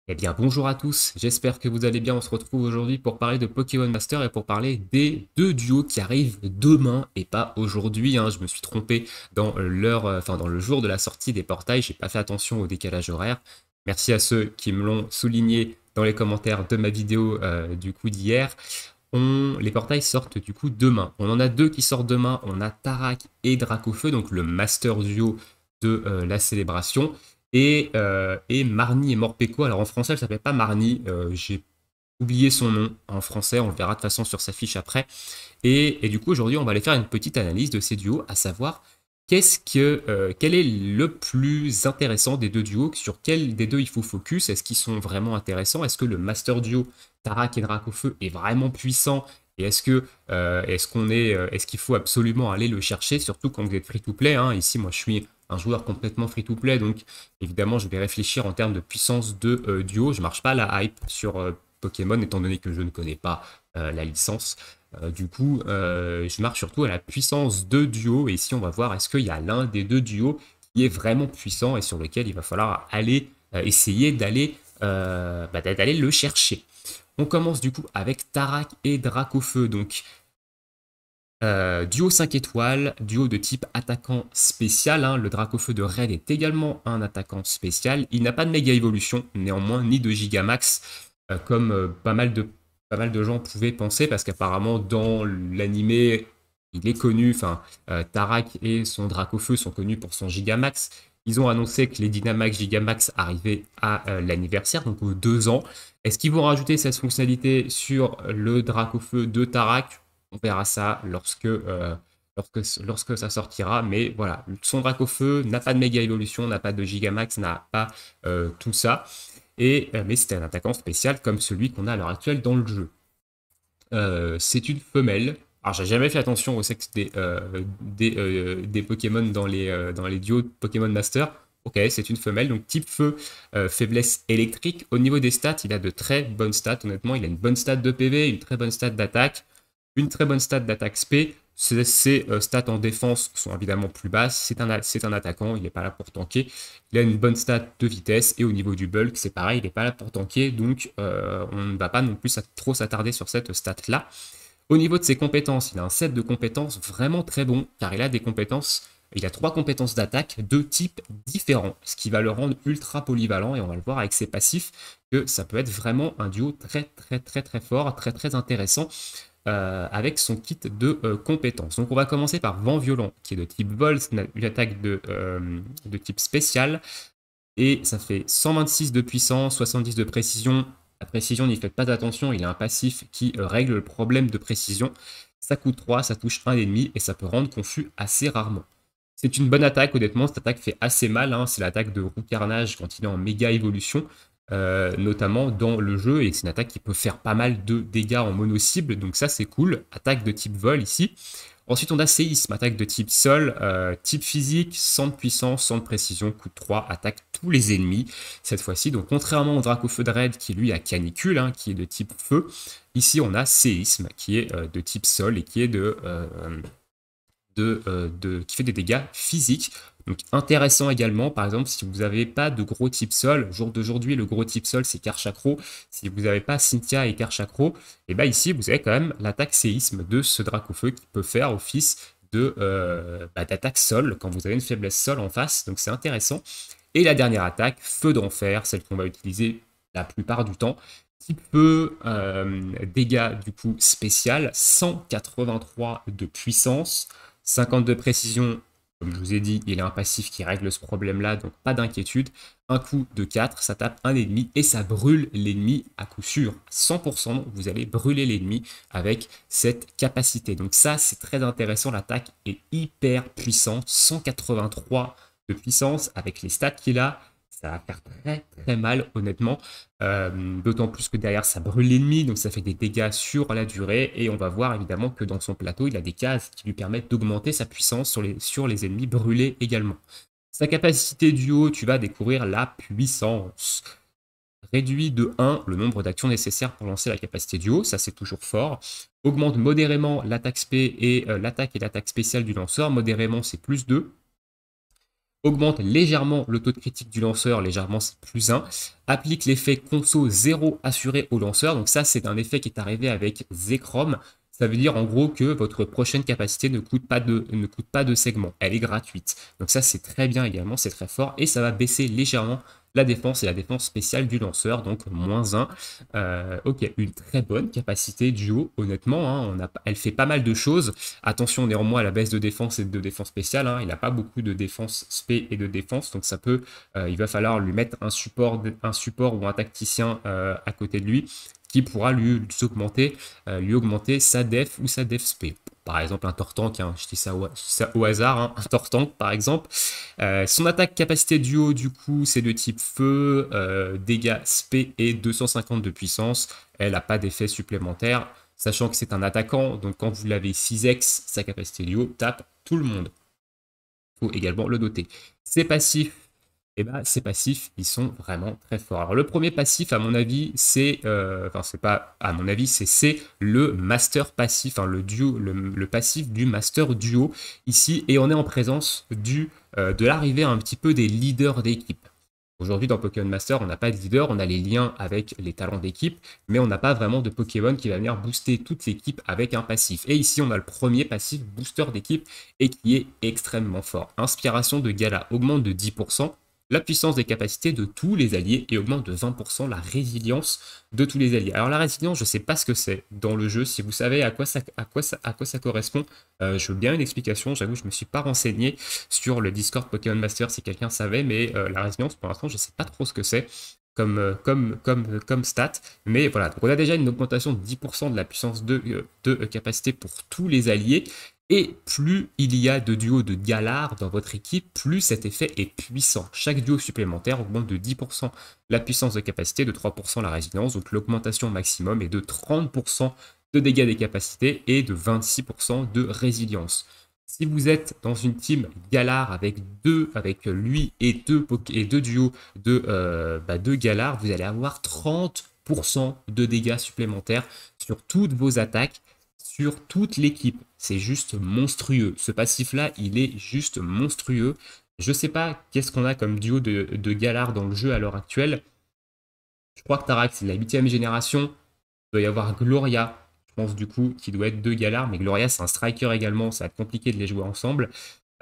Eh bien, bonjour à tous, j'espère que vous allez bien. On se retrouve aujourd'hui pour parler de Pokémon Master et pour parler des deux duos qui arrivent demain et pas aujourd'hui, hein. Je me suis trompé dans l'heure, enfin dans le jour de la sortie des portails, j'ai pas fait attention au décalage horaire. Merci à ceux qui me l'ont souligné dans les commentaires de ma vidéo du coup d'hier. Les portails sortent du coup demain. On en a deux qui sortent demain. On a Tarak et Dracofeu, donc le Master Duo de la célébration. Et Marnie et Morpeko. Alors en français, elle s'appelle pas Marnie. J'ai oublié son nom en français. On le verra de toute façon sur sa fiche après. Et du coup, aujourd'hui, on va aller faire une petite analyse de ces duos, à savoir quel est le plus intéressant des deux duos, sur quel des deux il faut focus, est-ce qu'ils sont vraiment intéressants, est-ce que le Master Duo Tarak et Dracofeu est vraiment puissant, et est-ce qu'il faut absolument aller le chercher, surtout quand vous êtes free-to-play, hein. Ici, moi, je suis un joueur complètement free-to-play, donc évidemment, je vais réfléchir en termes de puissance de duo. Je marche pas à la hype sur Pokémon, étant donné que je ne connais pas la licence. Je marche surtout à la puissance de duo. Et ici, on va voir est-ce qu'il y a l'un des deux duos qui est vraiment puissant et sur lequel il va falloir aller essayer d'aller le chercher. On commence du coup avec Tarak et Dracofeu. Donc, duo 5 étoiles, duo de type attaquant spécial, hein. Le Dracofeu de Red est également un attaquant spécial. Il n'a pas de méga évolution, néanmoins, ni de Gigamax, comme pas mal de gens pouvaient penser, parce qu'apparemment, dans l'animé, il est connu, enfin, Tarak et son Dracofeu sont connus pour son Gigamax. Ils ont annoncé que les Dynamax Gigamax arrivaient à l'anniversaire, donc aux 2 ans. Est-ce qu'ils vont rajouter cette fonctionnalité sur le Dracofeu de Tarak? On verra ça lorsque ça sortira. Mais voilà, son Dracofeu n'a pas de méga évolution, n'a pas de Gigamax, n'a pas tout ça. Mais c'était un attaquant spécial comme celui qu'on a à l'heure actuelle dans le jeu. C'est une femelle. Alors, j'ai jamais fait attention au sexe des Pokémon dans les duos de Pokémon Master. Ok, c'est une femelle, donc type feu, faiblesse électrique. Au niveau des stats, il a de très bonnes stats, honnêtement. Il a une bonne stat de PV, une très bonne stat d'attaque, une très bonne stat d'attaque SP. Ses stats en défense sont évidemment plus basses. C'est un attaquant, il n'est pas là pour tanker. Il a une bonne stat de vitesse et au niveau du bulk, c'est pareil, il n'est pas là pour tanker. Donc on ne va pas non plus trop s'attarder sur cette stat-là. Au niveau de ses compétences, il a un set de compétences vraiment très bon car il a 3 compétences d'attaque de types différents, ce qui va le rendre ultra polyvalent et on va le voir avec ses passifs que ça peut être vraiment un duo très très très très fort, très très intéressant avec son kit de compétences. Donc on va commencer par Vent Violent, qui est de type Vol, c'est une attaque de type spécial, et ça fait 126 de puissance, 70 de précision. La précision, n'y faites pas attention, il a un passif qui règle le problème de précision. Ça coûte 3, ça touche un ennemi, et ça peut rendre confus assez rarement. C'est une bonne attaque, honnêtement, cette attaque fait assez mal, hein. C'est l'attaque de Roux Carnage quand il est en méga évolution, notamment dans le jeu, et c'est une attaque qui peut faire pas mal de dégâts en mono-cible, donc ça c'est cool. Attaque de type vol ici. Ensuite on a séisme, attaque de type sol, type physique, 100 de puissance, 100 de précision, coûte 3, attaque tous les ennemis cette fois-ci. Donc contrairement au Dracofeu de Red qui lui a canicule, hein, qui est de type feu, ici on a séisme qui est de type sol et qui est qui fait des dégâts physiques. Donc intéressant également, par exemple, si vous n'avez pas de gros type sol, jour d'aujourd'hui, le gros type sol, c'est Karchakro. Si vous n'avez pas Cynthia et Karchakro, et bien ici, vous avez quand même l'attaque séisme de ce Dracofeu qui peut faire office d'attaque sol quand vous avez une faiblesse sol en face. Donc c'est intéressant. Et la dernière attaque, Feu d'enfer, celle qu'on va utiliser la plupart du temps. Type feu, dégâts du coup spécial, 183 de puissance, 50 de précision, comme je vous ai dit, il a un passif qui règle ce problème-là, donc pas d'inquiétude. Un coup de 4, ça tape un ennemi et ça brûle l'ennemi à coup sûr. 100%, vous allez brûler l'ennemi avec cette capacité. Donc ça, c'est très intéressant, l'attaque est hyper puissante, 183 de puissance avec les stats qu'il a. Ça va faire très très mal honnêtement, d'autant plus que derrière ça brûle l'ennemi, donc ça fait des dégâts sur la durée, et on va voir évidemment que dans son plateau, il a des cases qui lui permettent d'augmenter sa puissance sur les ennemis brûlés également. Sa capacité duo, tu vas découvrir la puissance. Réduit de 1 le nombre d'actions nécessaires pour lancer la capacité duo, ça c'est toujours fort. Augmente modérément l'attaque spé et l'attaque spéciale du lanceur, modérément c'est plus 2. augmente légèrement le taux de critique du lanceur, légèrement c'est plus 1, applique l'effet conso 0 assuré au lanceur, donc ça c'est un effet qui est arrivé avec Zekrom, ça veut dire en gros que votre prochaine capacité ne coûte pas de segment, elle est gratuite. Donc ça c'est très bien également, c'est très fort, et ça va baisser légèrement la défense et la défense spéciale du lanceur, donc -1. Ok, une très bonne capacité duo, honnêtement, hein, elle fait pas mal de choses. Attention néanmoins à la baisse de défense et de défense spéciale, hein, il n'a pas beaucoup de défense spé et de défense, donc ça peut, il va falloir lui mettre un support ou un tacticien à côté de lui qui pourra lui augmenter sa def ou sa def spé. Par exemple un Tortank, hein, je dis ça au hasard, hein, un Tortank par exemple. Son attaque capacité duo du coup c'est de type feu, dégâts spé et 250 de puissance. Elle n'a pas d'effet supplémentaire, sachant que c'est un attaquant, donc quand vous l'avez 6x, sa capacité duo tape tout le monde. Il faut également le noter. Ses passifs, et ben, ces passifs, ils sont vraiment très forts. Alors, le premier passif, à mon avis, c'est... enfin, c'est pas... À mon avis, c'est le Master passif, hein, le passif du Master Duo, ici. Et on est en présence de l'arrivée un petit peu des leaders d'équipe. Aujourd'hui, dans Pokémon Master, on n'a pas de leader, on a les liens avec les talents d'équipe, mais on n'a pas vraiment de Pokémon qui va venir booster toute l'équipe avec un passif. Et ici, on a le premier passif booster d'équipe et qui est extrêmement fort. Inspiration de Gala augmente de 10%, la puissance des capacités de tous les alliés et augmente de 20% la résilience de tous les alliés. Alors la résilience, je ne sais pas ce que c'est dans le jeu. Si vous savez à quoi ça correspond, je veux bien une explication. J'avoue, je ne me suis pas renseigné sur le Discord Pokémon Master si quelqu'un savait, mais la résilience, pour l'instant, je ne sais pas trop ce que c'est comme stat. Mais voilà, donc on a déjà une augmentation de 10% de la puissance de capacité pour tous les alliés. Et plus il y a de duos de Galar dans votre équipe, plus cet effet est puissant. Chaque duo supplémentaire augmente de 10% la puissance de capacité, de 3% la résilience, donc l'augmentation maximum est de 30% de dégâts des capacités et de 26% de résilience. Si vous êtes dans une team Galar avec lui et deux duos de Galar, vous allez avoir 30% de dégâts supplémentaires sur toutes vos attaques, sur toute l'équipe. C'est juste monstrueux. Ce passif-là, il est juste monstrueux. Je sais pas qu'est-ce qu'on a comme duo de Galar dans le jeu à l'heure actuelle. Je crois que Tarak, c'est de la 8ème génération. Il doit y avoir Gloria, je pense du coup, qui doit être 2 Galar. Mais Gloria, c'est un striker également. Ça va être compliqué de les jouer ensemble.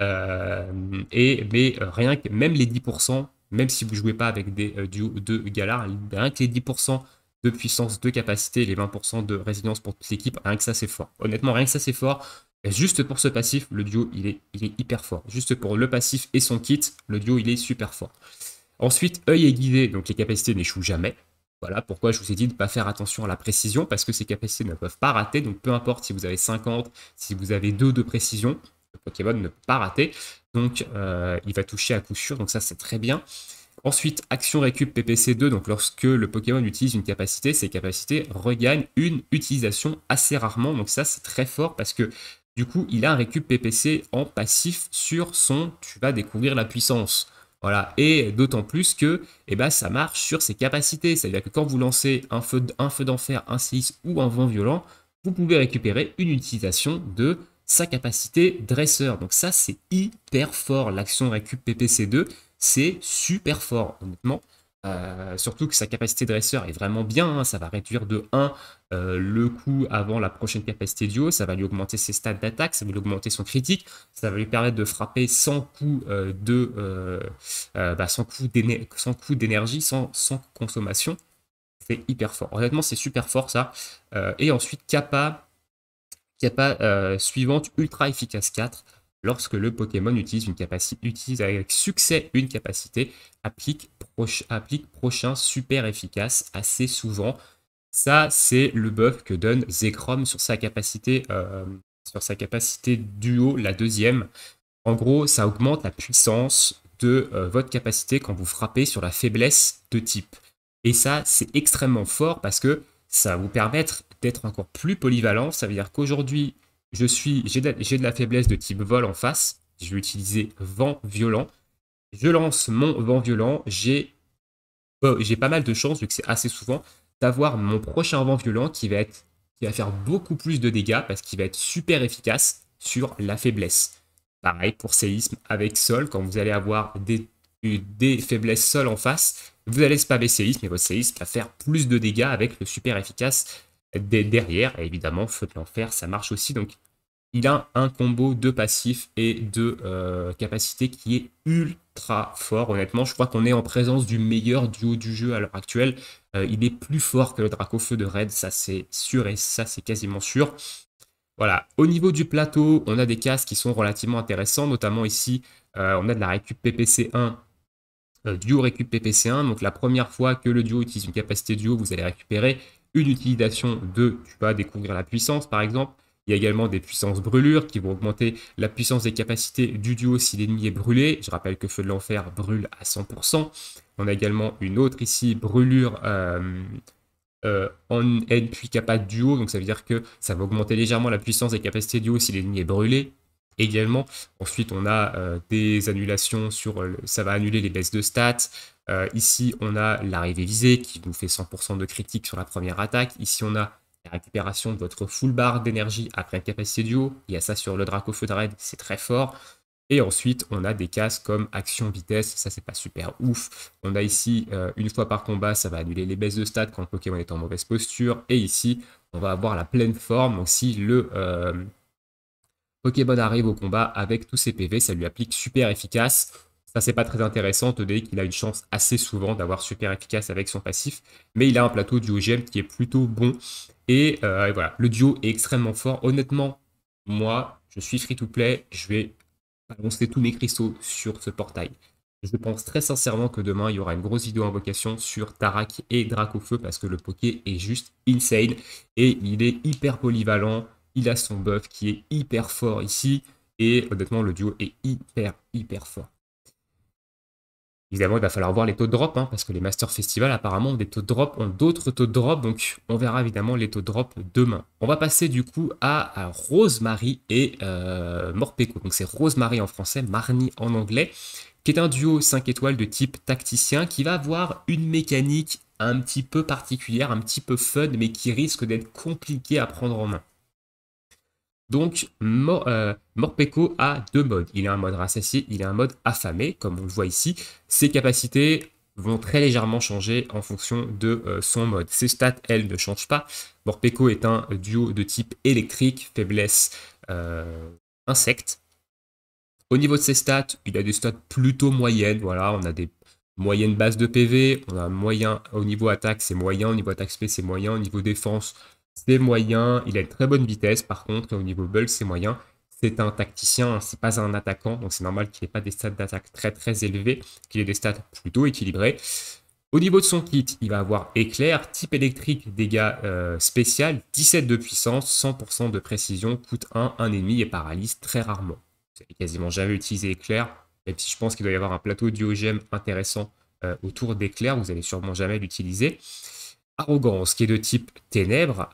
Rien que, même les 10%, même si vous ne jouez pas avec des duos de Galar, rien que les 10% de puissance, de capacité, les 20% de résilience pour toute l'équipe, rien que ça c'est fort. Honnêtement, rien que ça c'est fort. Juste pour ce passif, le duo il est hyper fort. Juste pour le passif et son kit, le duo il est super fort. Ensuite, œil aiguisé, donc les capacités n'échouent jamais. Voilà pourquoi je vous ai dit de ne pas faire attention à la précision, parce que ces capacités ne peuvent pas rater. Donc peu importe si vous avez 50, si vous avez 2 de précision, le Pokémon ne peut pas rater. Donc il va toucher à coup sûr, donc ça c'est très bien. Ensuite, action récup PPC2, donc lorsque le Pokémon utilise une capacité, ces capacités regagnent une utilisation assez rarement. Donc ça, c'est très fort parce que du coup, il a un récup PPC en passif sur son tu vas découvrir la puissance. Voilà, et d'autant plus que ça marche sur ses capacités. C'est-à-dire que quand vous lancez un feu d'enfer, un séisme ou un vent violent, vous pouvez récupérer une utilisation de sa capacité dresseur. Donc ça, c'est hyper fort, l'action récup PPC2. C'est super fort, honnêtement. Surtout que sa capacité dresseur est vraiment bien, hein. Ça va réduire de 1 le coup avant la prochaine capacité duo, ça va lui augmenter ses stats d'attaque, ça va lui augmenter son critique, ça va lui permettre de frapper sans coût sans coût d'énergie, sans consommation. C'est hyper fort. Honnêtement, c'est super fort ça. Et ensuite, Kappa suivante, ultra efficace 4. Lorsque le Pokémon utilise avec succès une capacité, applique prochain super efficace assez souvent. Ça, c'est le buff que donne Zekrom sur sa capacité duo, la deuxième. En gros, ça augmente la puissance de votre capacité quand vous frappez sur la faiblesse de type. Et ça, c'est extrêmement fort parce que ça va vous permettre d'être encore plus polyvalent. Ça veut dire qu'aujourd'hui, j'ai de la faiblesse de type vol en face. Je vais utiliser vent violent. Je lance mon vent violent. J'ai pas mal de chances, vu que c'est assez souvent, d'avoir mon prochain vent violent qui va faire beaucoup plus de dégâts parce qu'il va être super efficace sur la faiblesse. Pareil pour séisme avec sol, quand vous allez avoir des faiblesses sol en face, vous allez spammer séisme et votre séisme va faire plus de dégâts avec le super efficace derrière. Et évidemment, feu de l'enfer, ça marche aussi. Donc il a un combo de passifs et de capacité qui est ultra fort. Honnêtement, je crois qu'on est en présence du meilleur duo du jeu à l'heure actuelle. Il est plus fort que le Dracofeu de Red, ça c'est sûr et ça c'est quasiment sûr. Voilà, au niveau du plateau, on a des casques qui sont relativement intéressants, notamment ici, on a de la récup PPC1, duo récup PPC1. Donc la première fois que le duo utilise une capacité duo, vous allez récupérer une utilisation de, tu vas découvrir la puissance par exemple. Il y a également des puissances brûlures qui vont augmenter la puissance des capacités du duo si l'ennemi est brûlé. Je rappelle que Feu de l'Enfer brûle à 100%. On a également une autre ici, brûlure en N puis capa duo, donc ça veut dire que ça va augmenter légèrement la puissance des capacités duo si l'ennemi est brûlé. Également, ensuite on a des annulations sur, ça va annuler les baisses de stats. Ici on a l'arrivée visée qui vous fait 100% de critique sur la première attaque. Ici on a la récupération de votre full bar d'énergie après une capacité duo. Il y a ça sur le Dracofeu de Raid, c'est très fort. Et ensuite, on a des casques comme action vitesse, ça c'est pas super ouf. On a ici, une fois par combat, ça va annuler les baisses de stats quand le Pokémon est en mauvaise posture. Et ici, on va avoir la pleine forme. Donc si le Pokémon arrive au combat avec tous ses PV, ça lui applique super efficace. Ça c'est pas très intéressant, étant donné qu'il a une chance assez souvent d'avoir super efficace avec son passif. Mais il a un plateau duo gemme qui est plutôt bon. Et voilà, le duo est extrêmement fort. Honnêtement, moi, je suis free-to-play, je vais balancer tous mes cristaux sur ce portail. Je pense très sincèrement que demain, il y aura une grosse vidéo invocation sur Tarak et Dracofeu parce que le Poké est juste insane et il est hyper polyvalent. Il a son buff qui est hyper fort ici et honnêtement, le duo est hyper fort. Évidemment, il va falloir voir les taux de drop, hein, parce que les Master Festival, apparemment, ont des taux de drop, ont d'autres taux de drop, donc on verra évidemment les taux de drop demain. On va passer du coup à Rosemary et Morpeko. Donc c'est Rosemary en français, Marnie en anglais, qui est un duo 5 étoiles de type tacticien, qui va avoir une mécanique un petit peu particulière, un petit peu fun, mais qui risque d'être compliqué à prendre en main. Donc, Morpeko a deux modes. Il a un mode rassasié, il a un mode affamé, comme on le voit ici. Ses capacités vont très légèrement changer en fonction de son mode. Ses stats, elles, ne changent pas. Morpeko est un duo de type électrique, faiblesse, insecte. Au niveau de ses stats, il a des stats plutôt moyennes. Voilà, on a des moyennes bases de PV, on a moyen au niveau attaque, c'est moyen, au niveau attaque SP, c'est moyen, au niveau défense, c'est moyen. Il a une très bonne vitesse, par contre, et au niveau bulk, c'est moyen. C'est un tacticien, c'est pas un attaquant, donc c'est normal qu'il n'ait pas des stats d'attaque très élevés, qu'il ait des stats plutôt équilibrés. Au niveau de son kit, il va avoir éclair, type électrique, dégâts spécial, 17 de puissance, 100% de précision, coûte 1 ennemi et paralyse très rarement. Vous n'avez quasiment jamais utilisé éclair, même si je pense qu'il doit y avoir un plateau duogème intéressant autour d'éclair, vous n'allez sûrement jamais l'utiliser. Arrogance, qui est de type ténèbres,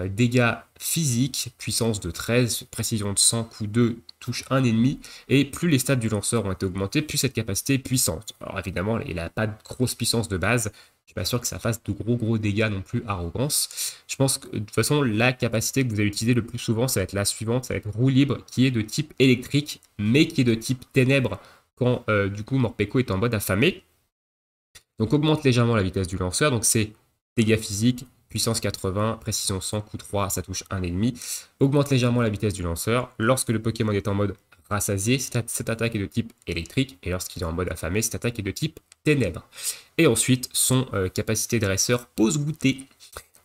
dégâts physiques, puissance de 13, précision de 100, coup 2, touche un ennemi, et plus les stats du lanceur ont été augmentés, plus cette capacité est puissante. Alors évidemment, il n'a pas de grosse puissance de base, je suis pas sûr que ça fasse de gros dégâts non plus, Arrogance. Je pense que de toute façon, la capacité que vous allez utiliser le plus souvent, ça va être la suivante, ça va être Roue Libre, qui est de type électrique, mais qui est de type ténèbres, quand du coup Morpeko est en mode affamé. Donc augmente légèrement la vitesse du lanceur, donc c'est dégâts physiques, puissance 80, précision 100, coup 3, ça touche un ennemi. Augmente légèrement la vitesse du lanceur. Lorsque le Pokémon est en mode rassasié, cette attaque est de type électrique. Et lorsqu'il est en mode affamé, cette attaque est de type ténèbres. Et ensuite, son capacité dresseur pose goûter.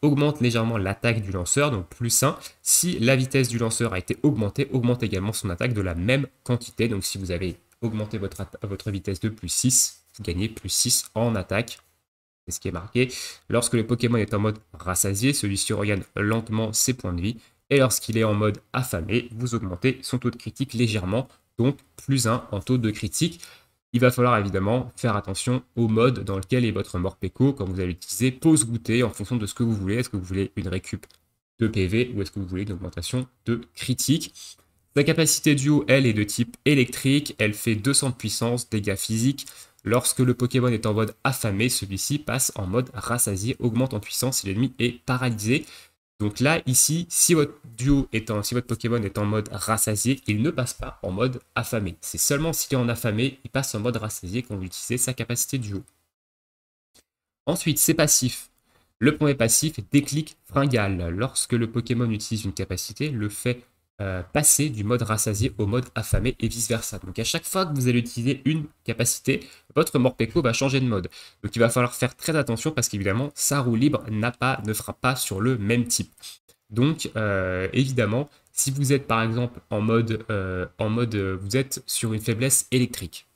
Augmente légèrement l'attaque du lanceur, donc plus 1. Si la vitesse du lanceur a été augmentée, augmente également son attaque de la même quantité. Donc si vous avez augmenté votre vitesse de plus 6, vous gagnez plus 6 en attaque. C'est ce qui est marqué. Lorsque le Pokémon est en mode rassasié, celui-ci regagne lentement ses points de vie. Et lorsqu'il est en mode affamé, vous augmentez son taux de critique légèrement, donc plus 1 en taux de critique. Il va falloir évidemment faire attention au mode dans lequel est votre Morpeko quand vous allez utiliser pause goûter en fonction de ce que vous voulez. Est-ce que vous voulez une récup de PV ou est-ce que vous voulez une augmentation de critique? Sa capacité duo, elle, est de type électrique. Elle fait 200 de puissance, dégâts physiques. Lorsque le Pokémon est en mode affamé, celui-ci passe en mode rassasié, augmente en puissance si l'ennemi est paralysé. Donc là, ici, si votre si votre Pokémon est en mode rassasié, il ne passe pas en mode affamé. C'est seulement s'il est en affamé, il passe en mode rassasié quand vous utilisez sa capacité duo. Ensuite, ses passifs. Le premier passif est déclic fringal. Lorsque le Pokémon utilise une capacité, le fait passer du mode rassasié au mode affamé et vice versa. Donc à chaque fois que vous allez utiliser une capacité, votre Morpeko va changer de mode. Donc il va falloir faire très attention parce qu'évidemment, sa roue libre ne fera pas sur le même type. Donc évidemment, si vous êtes par exemple vous êtes sur une faiblesse électrique,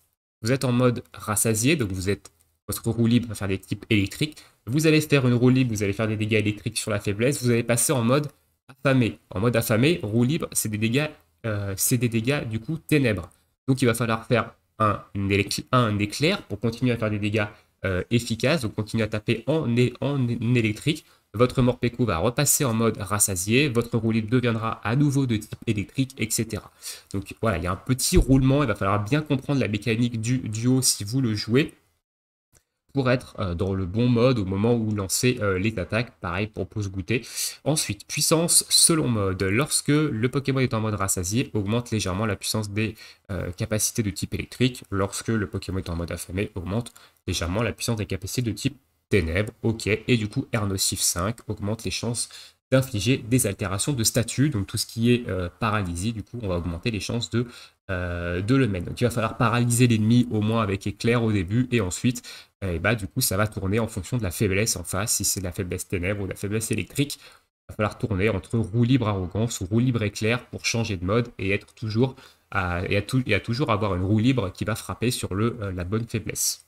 vous êtes en mode rassasié, donc votre roue libre va faire des types électriques, vous allez faire une roue libre, vous allez faire des dégâts électriques sur la faiblesse, vous allez passer en mode affamé. En mode affamé, roue libre, c'est des dégâts du coup ténèbres. Donc il va falloir faire un éclair pour continuer à faire des dégâts efficaces, donc continuer à taper en électrique. Votre Morpeko va repasser en mode rassasié, votre roue libre deviendra à nouveau de type électrique, etc. Donc voilà, il y a un petit roulement, il va falloir bien comprendre la mécanique du duo si vous le jouez, pour être dans le bon mode au moment où vous lancez les attaques. Pareil pour pause goûter. Ensuite, puissance selon mode. Lorsque le Pokémon est en mode rassasié, augmente légèrement la puissance des capacités de type électrique. Lorsque le Pokémon est en mode affamé, augmente légèrement la puissance des capacités de type ténèbres. Ok. Et du coup, Air Nocif 5 augmente les chances d'infliger des altérations de statut. Donc tout ce qui est paralysie, du coup, on va augmenter les chances de le mettre. Donc il va falloir paralyser l'ennemi au moins avec éclair au début, et ensuite et bah, du coup ça va tourner en fonction de la faiblesse en face. Si c'est de la faiblesse ténèbres ou de la faiblesse électrique, il va falloir tourner entre roue libre arrogance ou roue libre éclair pour changer de mode et être toujours toujours avoir une roue libre qui va frapper sur la bonne faiblesse.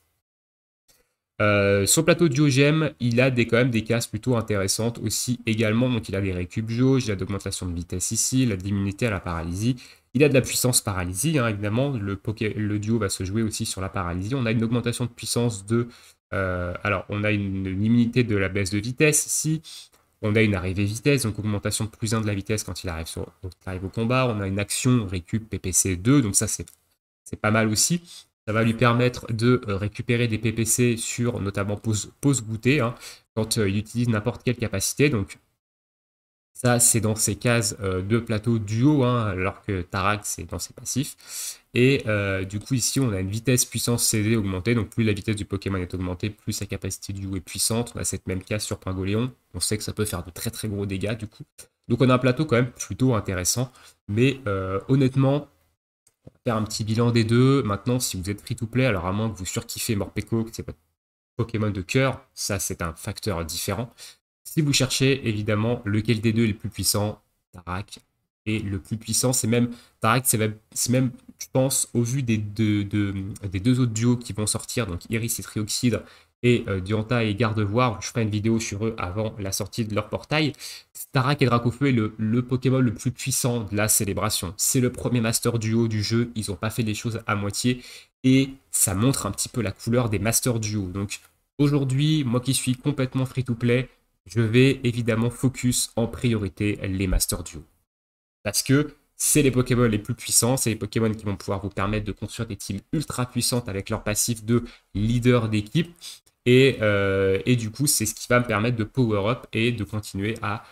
Sur le plateau duo GM, il a quand même des cases plutôt intéressantes aussi également. Donc il a des récup jauge, il a d'augmentation de vitesse ici, il a de l'immunité à la paralysie. Il a de la puissance paralysie, hein, évidemment. Le duo va se jouer aussi sur la paralysie. On a une augmentation de puissance alors, on a une immunité de la baisse de vitesse ici. On a une arrivée vitesse, donc augmentation de plus 1 de la vitesse quand il arrive au combat. On a une action récup PPC 2, donc ça c'est pas mal aussi. Ça va lui permettre de récupérer des PPC sur notamment pause goûter, hein, quand il utilise n'importe quelle capacité. Donc ça, c'est dans ses cases de plateau duo, hein, alors que Tarak, c'est dans ses passifs. Et du coup, ici, on a une vitesse puissance CD augmentée. Donc plus la vitesse du Pokémon est augmentée, plus sa capacité duo est puissante. On a cette même case sur Pingoléon. On sait que ça peut faire de très très gros dégâts, du coup. Donc on a un plateau quand même plutôt intéressant. Mais honnêtement, on va faire un petit bilan des deux. Maintenant, si vous êtes free-to-play, alors à moins que vous surkiffez Morpeko, que c'est votre Pokémon de cœur, ça c'est un facteur différent. Si vous cherchez évidemment lequel des deux est le plus puissant, Tarak est le plus puissant. Tarak, c'est même, je pense, au vu des deux autres duos qui vont sortir, donc Iris et Trioxide, et Dianta et Gardevoir, je ferai une vidéo sur eux avant la sortie de leur portail. Tarak et Dracofeu est le Pokémon le plus puissant de la célébration. C'est le premier Master Duo du jeu, ils n'ont pas fait les choses à moitié, et ça montre un petit peu la couleur des Master Duo. Donc aujourd'hui, moi qui suis complètement free-to-play, je vais évidemment focus en priorité les Master Duo. Parce que c'est les Pokémon les plus puissants, c'est les Pokémon qui vont pouvoir vous permettre de construire des teams ultra puissantes avec leur passif de leader d'équipe. Et du coup, c'est ce qui va me permettre de power up et de continuer à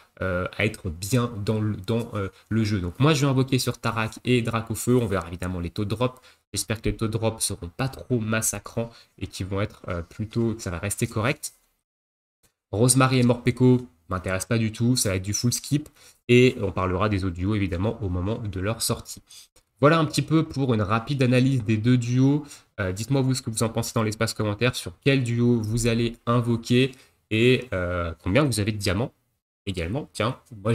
être bien dans le jeu. Donc moi, je vais invoquer sur Tarak et Dracofeu. On verra évidemment les taux de drop. J'espère que les taux de drop seront pas trop massacrants et qui vont être plutôt, que ça va rester correct. Rosemary et Morpeko m'intéressent pas du tout, ça va être du full skip, et on parlera des autres duos évidemment au moment de leur sortie. Voilà un petit peu pour une rapide analyse des deux duos. Dites-moi vous ce que vous en pensez dans l'espace commentaire, sur quel duo vous allez invoquer et combien vous avez de diamants également. Tiens, moi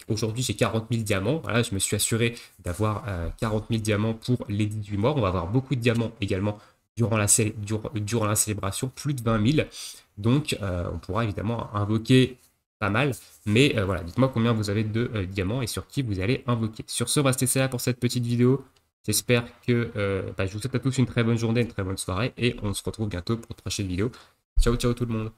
aujourd'hui j'ai 40 000 diamants, voilà, je me suis assuré d'avoir 40 000 diamants pour les 18 mois. On va avoir beaucoup de diamants également durant la célébration, plus de 20 000. Donc on pourra évidemment invoquer pas mal. Mais voilà, dites-moi combien vous avez de diamants et sur qui vous allez invoquer. Sur ce, on va se laisser là pour cette petite vidéo. J'espère que je vous souhaite à tous une très bonne journée, une très bonne soirée. Et on se retrouve bientôt pour une prochaine vidéo. Ciao, ciao tout le monde.